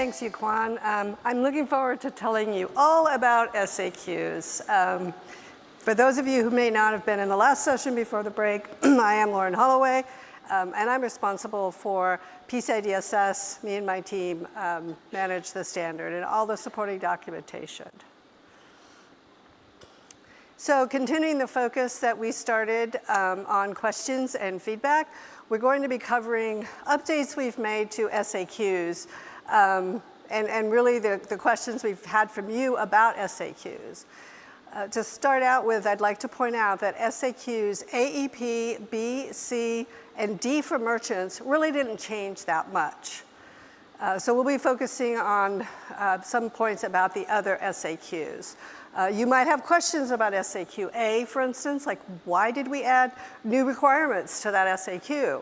Thanks, Yuquan. I'm looking forward to telling you all about SAQs. For those of you who may not have been in the last session before the break, I am Lauren Holloway, and I'm responsible for PCI DSS. Me and my team manage the standard and all the supporting documentation. So continuing the focus that we started on questions and feedback, we're going to be covering updates we've made to SAQs and really the questions we've had from you about SAQs. To start out with, I'd like to point out that SAQs AEP, B, C, and D for merchants really didn't change that much. So we'll be focusing on some points about the other SAQs. You might have questions about SAQ-A, for instance, like why did we add new requirements to that SAQ?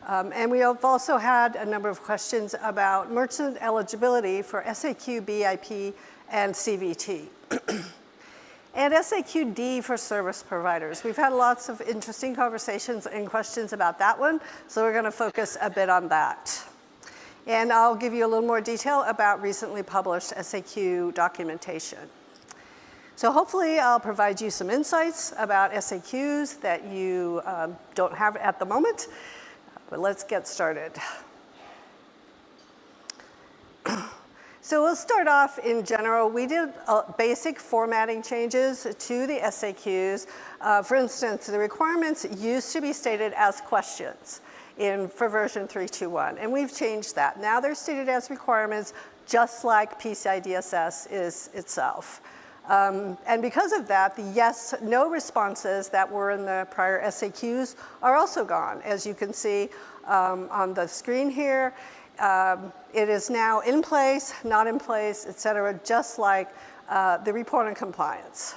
And we have also had a number of questions about merchant eligibility for SAQ, BIP, and CVT. And SAQ-D for service providers. We've had lots of interesting conversations and questions about that one, so we're going to focus a bit on that. And I'll give you a little more detail about recently published SAQ documentation. So hopefully I'll provide you some insights about SAQs that you don't have at the moment, but let's get started. So we'll start off in general. We did basic formatting changes to the SAQs. For instance, the requirements used to be stated as questions for version 3.2.1, and we've changed that. Now they're stated as requirements, just like PCI DSS is itself. And because of that, the yes, no responses that were in the prior SAQs are also gone. As you can see on the screen here, it is now in place, not in place, et cetera, just like the report on compliance.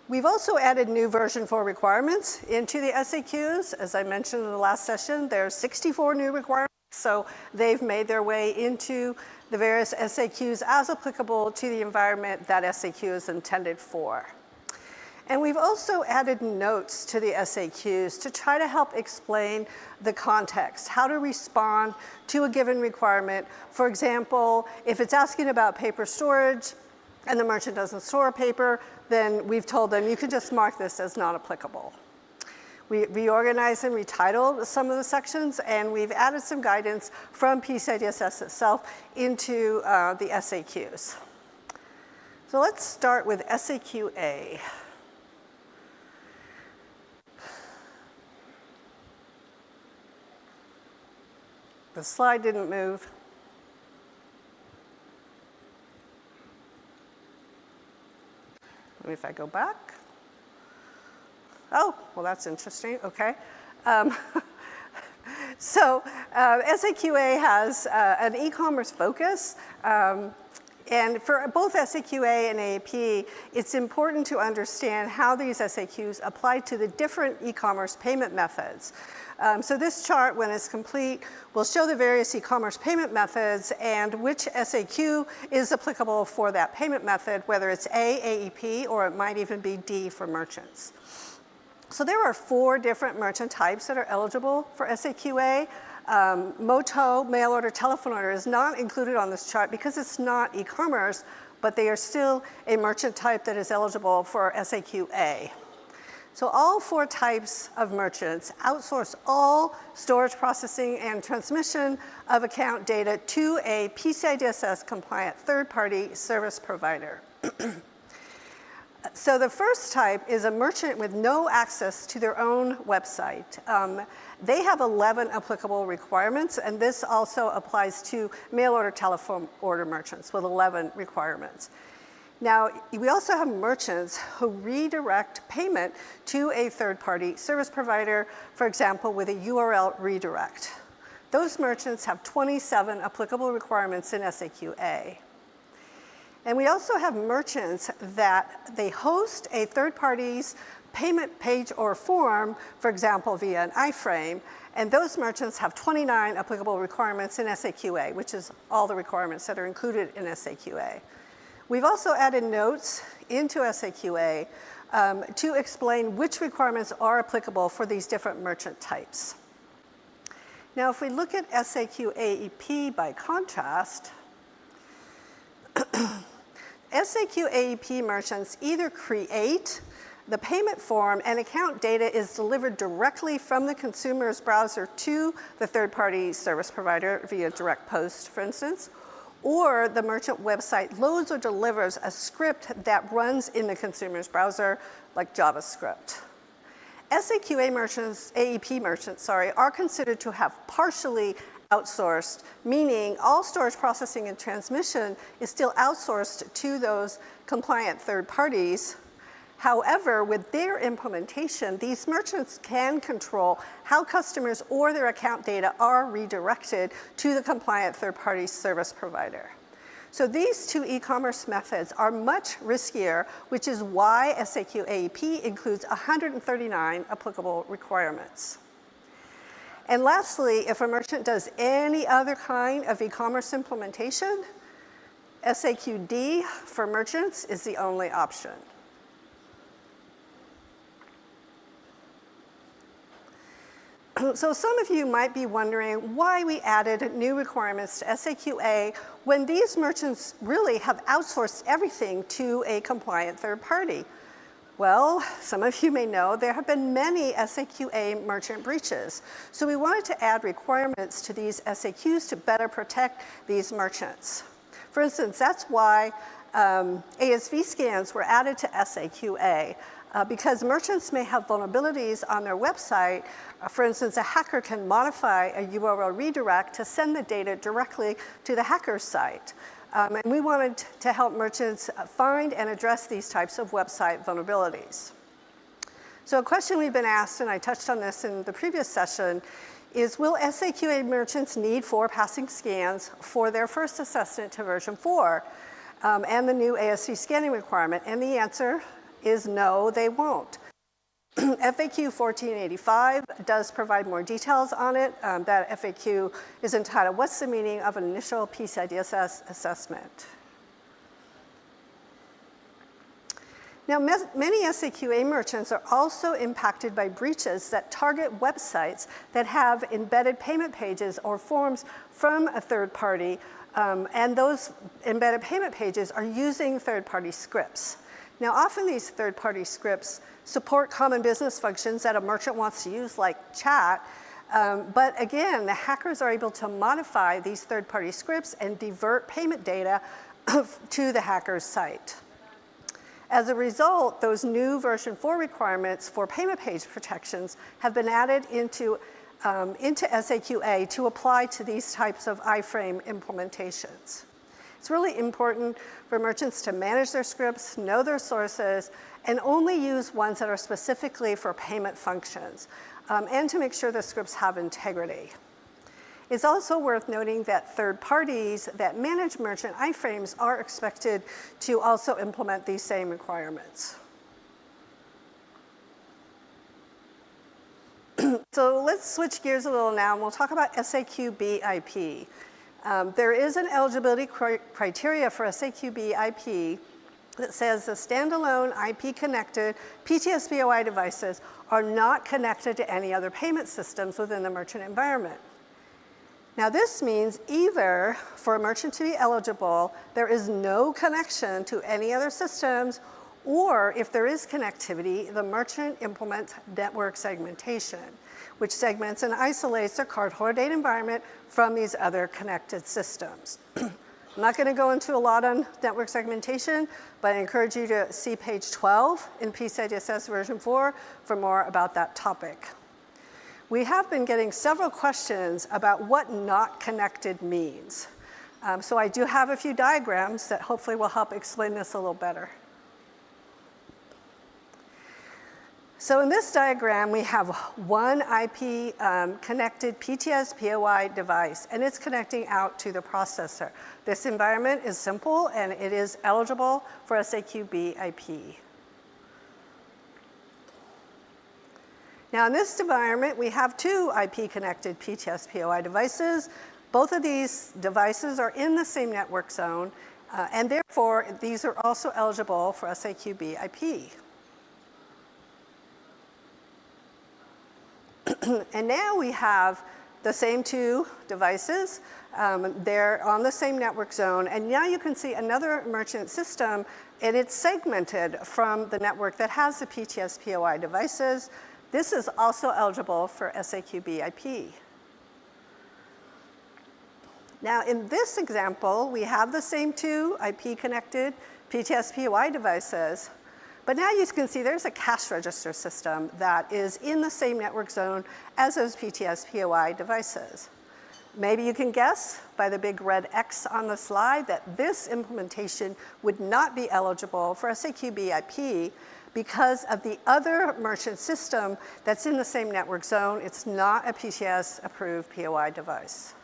We've also added new version 4 requirements into the SAQs. As I mentioned in the last session, there are 64 new requirements, so they've made their way into the various SAQs as applicable to the environment that SAQ is intended for. And we've also added notes to the SAQs to try to help explain the context, how to respond to a given requirement. For example, if it's asking about paper storage and the merchant doesn't store paper, then we've told them you can just mark this as not applicable. We reorganized and retitled some of the sections, and we've added some guidance from PCI DSS itself into the SAQs. So let's start with SAQ-A. The slide didn't move. Maybe if I go back. Oh, well, that's interesting. Okay. So SAQ-A has an e-commerce focus. And for both SAQ-A and AAP, it's important to understand how these SAQs apply to the different e-commerce payment methods. So this chart, when it's complete, will show the various e-commerce payment methods and which SAQ is applicable for that payment method, whether it's A, AEP, or it might even be D for merchants. So there are 4 different merchant types that are eligible for SAQ-A. MOTO, mail order, telephone order, is not included on this chart because it's not e-commerce, but they are still a merchant type that is eligible for SAQ-A. So all 4 types of merchants outsource all storage, processing, and transmission of account data to a PCI DSS compliant third-party service provider. So the first type is a merchant with no access to their own website. They have 11 applicable requirements, and this also applies to mail order, telephone order merchants with 11 requirements. Now, we also have merchants who redirect payment to a third-party service provider, for example, with a URL redirect. Those merchants have 27 applicable requirements in SAQ-A. And we also have merchants that they host a third party's payment page or form, for example, via an iframe, and those merchants have 29 applicable requirements in SAQ-A, which is all the requirements that are included in SAQ-A. We've also added notes into SAQ-A to explain which requirements are applicable for these different merchant types. Now, if we look at SAQ-AEP by contrast, SAQ AEP merchants either create the payment form and account data is delivered directly from the consumer's browser to the third-party service provider via direct post, for instance, or the merchant website loads or delivers a script that runs in the consumer's browser, like JavaScript. SAQA merchants, AEP merchants, are considered to have partially outsourced, meaning all storage processing and transmission is still outsourced to those compliant third parties. However, with their implementation, these merchants can control how customers or their account data are redirected to the compliant third-party service provider. So these two e-commerce methods are much riskier, which is why SAQ AEP includes 139 applicable requirements. And lastly, if a merchant does any other kind of e-commerce implementation, SAQD for merchants is the only option. So some of you might be wondering why we added new requirements to SAQA when these merchants really have outsourced everything to a compliant third party. Well, some of you may know there have been many SAQA merchant breaches. So we wanted to add requirements to these SAQs to better protect these merchants. For instance, that's why ASV scans were added to SAQA. Because merchants may have vulnerabilities on their website. For instance, a hacker can modify a URL redirect to send the data directly to the hacker's site. And we wanted to help merchants find and address these types of website vulnerabilities. So a question we've been asked, and I touched on this in the previous session, is will SAQA merchants need 4 passing scans for their first assessment to version 4 and the new ASV scanning requirement? And the answer is no, they won't. FAQ 1485 does provide more details on it. That FAQ is entitled, "What's the meaning of an initial PCI DSS assessment?" Now, many SAQA merchants are also impacted by breaches that target websites that have embedded payment pages or forms from a third party, and those embedded payment pages are using third-party scripts. Now, often these third-party scripts support common business functions that a merchant wants to use, like chat, but again, the hackers are able to modify these third-party scripts and divert payment data to the hacker's site. As a result, those new version 4 requirements for payment page protections have been added into SAQA to apply to these types of iframe implementations. It's really important for merchants to manage their scripts, know their sources, and only use ones that are specifically for payment functions, and to make sure the scripts have integrity. It's also worth noting that third parties that manage merchant iframes are expected to also implement these same requirements. So let's switch gears a little now, and we'll talk about SAQB IP. There is an eligibility criteria for SAQB IP that says the standalone IP-connected PTSBOI devices are not connected to any other payment systems within the merchant environment. Now, this means either for a merchant to be eligible, there is no connection to any other systems, or if there is connectivity, the merchant implements network segmentation, which segments and isolates their cardholder data environment from these other connected systems. I'm not going to go into a lot on network segmentation, but I encourage you to see page 12 in PCI DSS version 4 for more about that topic. We have been getting several questions about what not connected means. So I do have a few diagrams that hopefully will help explain this a little better. So in this diagram, we have one IP connected PTSBOI device, and it's connecting out to the processor. This environment is simple, and it is eligible for SAQB IP. Now, in this environment, we have two IP-connected PTSBOI devices. Both of these devices are in the same network zone, and therefore, these are also eligible for SAQB IP. And now we have the same two devices. They're on the same network zone. And now you can see another merchant system, and it's segmented from the network that has the PTS POI devices. This is also eligible for SAQ BIP. Now, in this example, we have the same two IP-connected PTS POI devices, but now you can see there's a cash register system that is in the same network zone as those PTS POI devices. Maybe you can guess by the big red X on the slide that this implementation would not be eligible for SAQ BIP because of the other merchant system that's in the same network zone. It's not a PTS-approved POI device.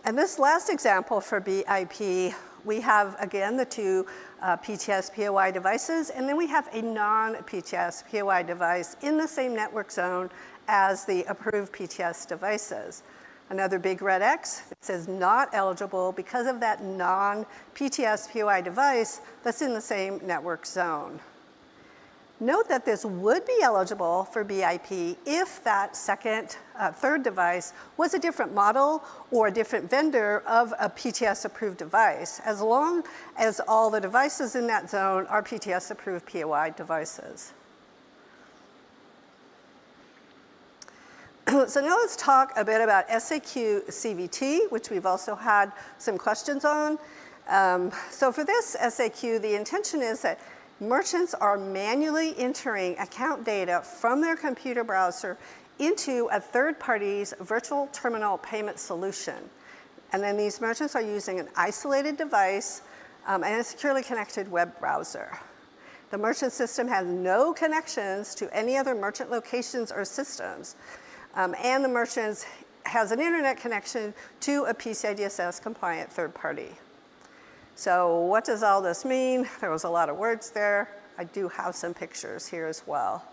And this last example for BIP, we have, again, the two PTS POI devices, and then we have a non-PTS POI device in the same network zone as the approved PTS devices. Another big red X that says not eligible because of that non-PTS POI device that's in the same network zone. Note that this would be eligible for BIP if that third device was a different model or a different vendor of a PTS-approved device, as long as all the devices in that zone are PTS-approved POI devices. So now let's talk a bit about SAQ CVT, which we've also had some questions on. So for this SAQ, the intention is that merchants are manually entering account data from their computer browser into a third party's virtual terminal payment solution. And then these merchants are using an isolated device and a securely connected web browser. The merchant system has no connections to any other merchant locations or systems. And the merchant has an internet connection to a PCI DSS compliant third party. So what does all this mean? There was a lot of words there. I do have some pictures here as well.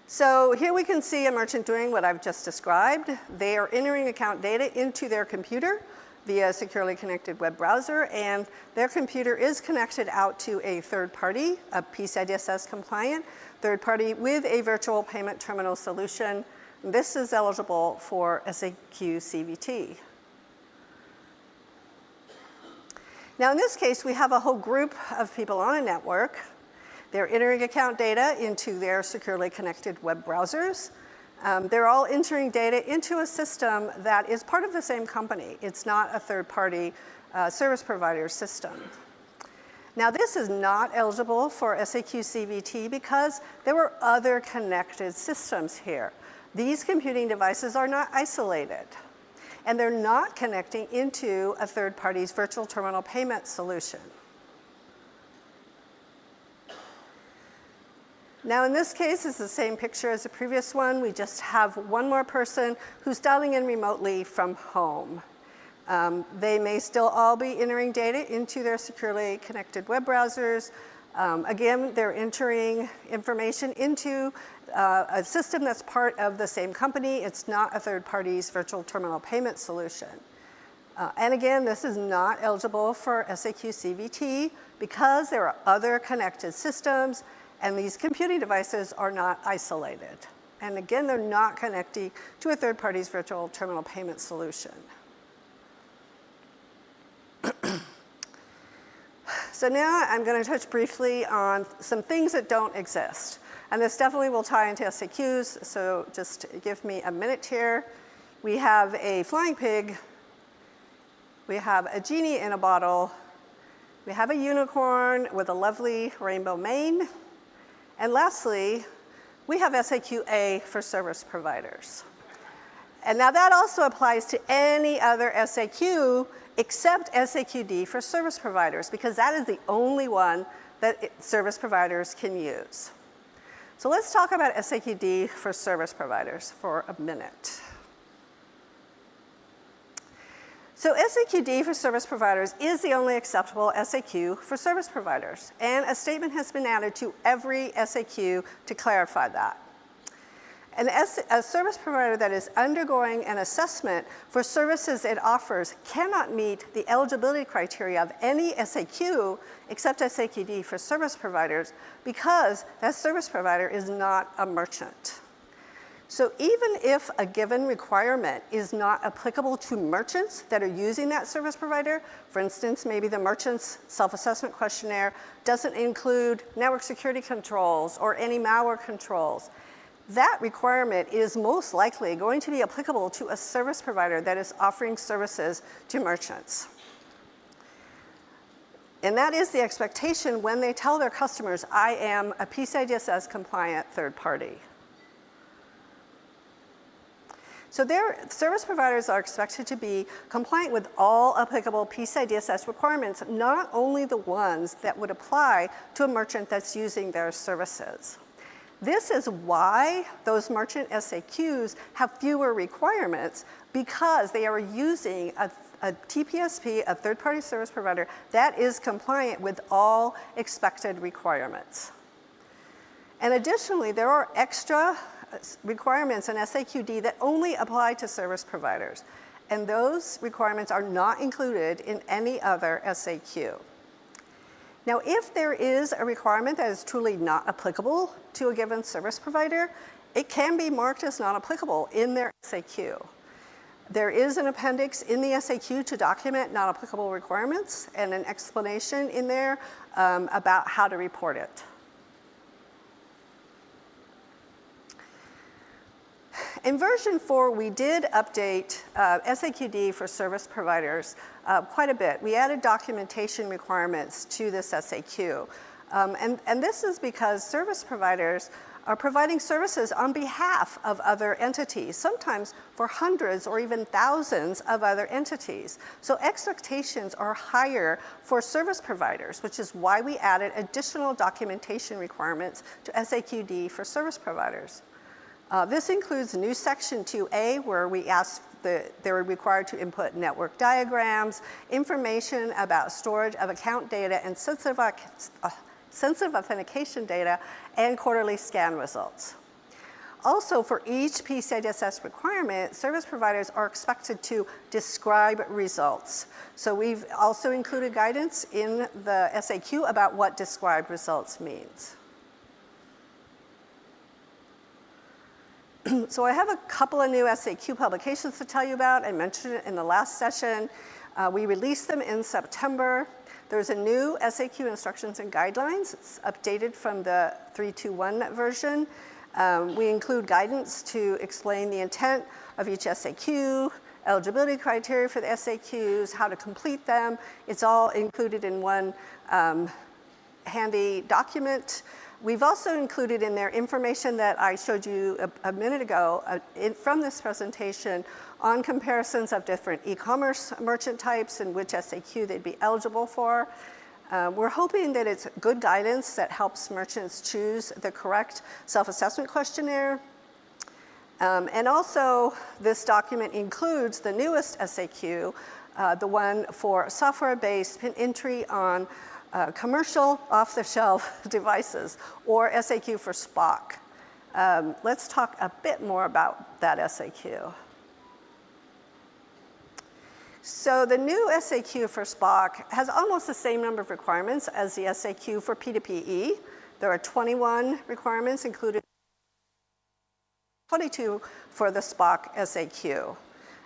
So here we can see a merchant doing what I've just described. They are entering account data into their computer via a securely connected web browser, and their computer is connected out to a third party, a PCI DSS compliant third party with a virtual payment terminal solution. This is eligible for SAQ CVT. Now in this case, we have a whole group of people on a network. They're entering account data into their securely connected web browsers. They're all entering data into a system that is part of the same company. It's not a third-party service provider system. Now this is not eligible for SAQ CVT because there were other connected systems here. These computing devices are not isolated, and they're not connecting into a third party's virtual terminal payment solution. Now in this case, it's the same picture as the previous one. We just have one more person who's dialing in remotely from home. They may still all be entering data into their securely connected web browsers. Again, they're entering information into a system that's part of the same company. It's not a third party's virtual terminal payment solution. And again, this is not eligible for SAQ CVT because there are other connected systems, and these computing devices are not isolated. And again, they're not connecting to a third party's virtual terminal payment solution. So now I'm going to touch briefly on some things that don't exist. And this definitely will tie into SAQs, so just give me a minute here. We have a flying pig. We have a genie in a bottle. We have a unicorn with a lovely rainbow mane. And lastly, we have SAQ-A for service providers. And now that also applies to any other SAQ except SAQ-D for service providers, because that is the only one that service providers can use. So let's talk about SAQ-D for service providers for a minute. So SAQ-D for service providers is the only acceptable SAQ for service providers, and a statement has been added to every SAQ to clarify that. And as a service provider that is undergoing an assessment for services it offers cannot meet the eligibility criteria of any SAQ except SAQD for service providers because that service provider is not a merchant. So even if a given requirement is not applicable to merchants that are using that service provider, for instance, maybe the merchant's self-assessment questionnaire doesn't include network security controls or any malware controls, that requirement is most likely going to be applicable to a service provider that is offering services to merchants. And that is the expectation when they tell their customers, I am a PCI DSS compliant third party. So their service providers are expected to be compliant with all applicable PCI DSS requirements, not only the ones that would apply to a merchant that's using their services. This is why those merchant SAQs have fewer requirements, because they are using a TPSP, a third-party service provider, that is compliant with all expected requirements. And additionally, there are extra requirements in SAQD that only apply to service providers. And those requirements are not included in any other SAQ. Now, if there is a requirement that is truly not applicable to a given service provider, it can be marked as not applicable in their SAQ. There is an appendix in the SAQ to document not applicable requirements and an explanation in there about how to report it. In version 4, we did update SAQD for service providers quite a bit. We added documentation requirements to this SAQ. And this is because service providers are providing services on behalf of other entities, sometimes for hundreds or even thousands of other entities. So expectations are higher for service providers, which is why we added additional documentation requirements to SAQD for service providers. This includes new section 2A, where we asked they're required to input network diagrams, information about storage of account data and sensitive authentication data, and quarterly scan results. Also, for each PCI DSS requirement, service providers are expected to describe results. So we've also included guidance in the SAQ about what described results means. So I have a couple of new SAQ publications to tell you about. I mentioned it in the last session. We released them in September. There's a new SAQ instructions and guidelines. It's updated from the 3.2.1 version. We include guidance to explain the intent of each SAQ, eligibility criteria for the SAQs, how to complete them. It's all included in one handy document. We've also included in there information that I showed you a minute ago from this presentation on comparisons of different e-commerce merchant types and which SAQ they'd be eligible for. We're hoping that it's good guidance that helps merchants choose the correct self-assessment questionnaire. And also, this document includes the newest SAQ, the one for software-based pin entry on commercial off-the-shelf devices, or SAQ for SPOC. Let's talk a bit more about that SAQ. So the new SAQ for SPOC has almost the same number of requirements as the SAQ for P2PE. There are 21 requirements included, 22 for the SPOC SAQ.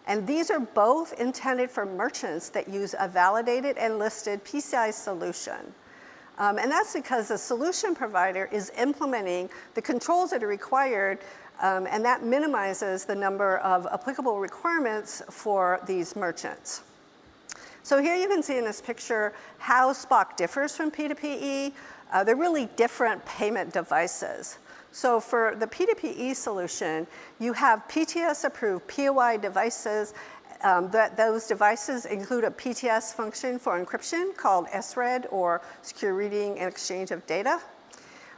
And these are both intended for merchants that use a validated and listed PCI solution. And that's because the solution provider is implementing the controls that are required, and that minimizes the number of applicable requirements for these merchants. So here you can see in this picture how SPOC differs from P2PE. They're really different payment devices. So for the P2PE solution, you have PTS-approved POI devices. Those devices include a PTS function for encryption called SRED, or Secure Reading and Exchange of Data.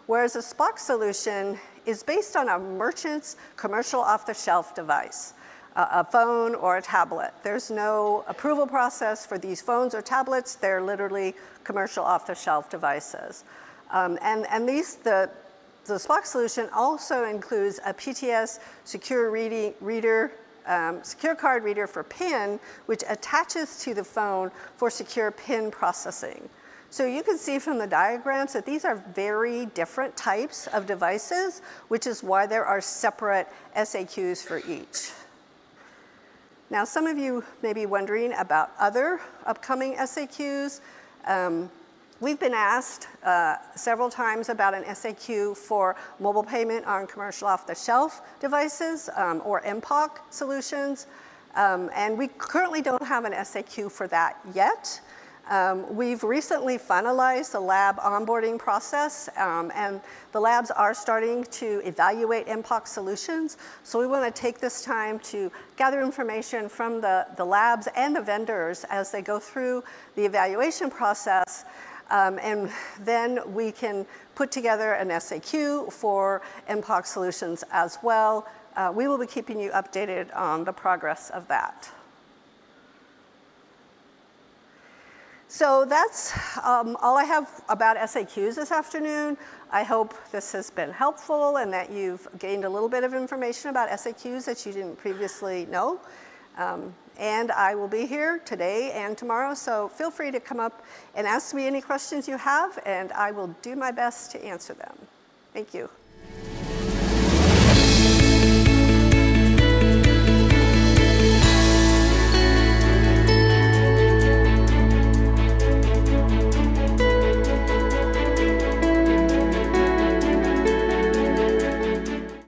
Whereas a SPOC solution is based on a merchant's commercial off-the-shelf device, a phone or a tablet. There's no approval process for these phones or tablets. They're literally commercial off-the-shelf devices. And the SPOC solution also includes a PTS secure card reader for PIN, which attaches to the phone for secure PIN processing. So you can see from the diagrams that these are very different types of devices, which is why there are separate SAQs for each. Now, some of you may be wondering about other upcoming SAQs. We've been asked several times about an SAQ for mobile payment on commercial off-the-shelf devices or MPOC solutions. And we currently don't have an SAQ for that yet. We've recently finalized the lab onboarding process, and the labs are starting to evaluate MPOC solutions. So we want to take this time to gather information from the labs and the vendors as they go through the evaluation process. And then we can put together an SAQ for MPOC solutions as well. We will be keeping you updated on the progress of that. So that's all I have about SAQs this afternoon. I hope this has been helpful and that you've gained a little bit of information about SAQs that you didn't previously know. And I will be here today and tomorrow, so feel free to come up and ask me any questions you have, and I will do my best to answer them. Thank you.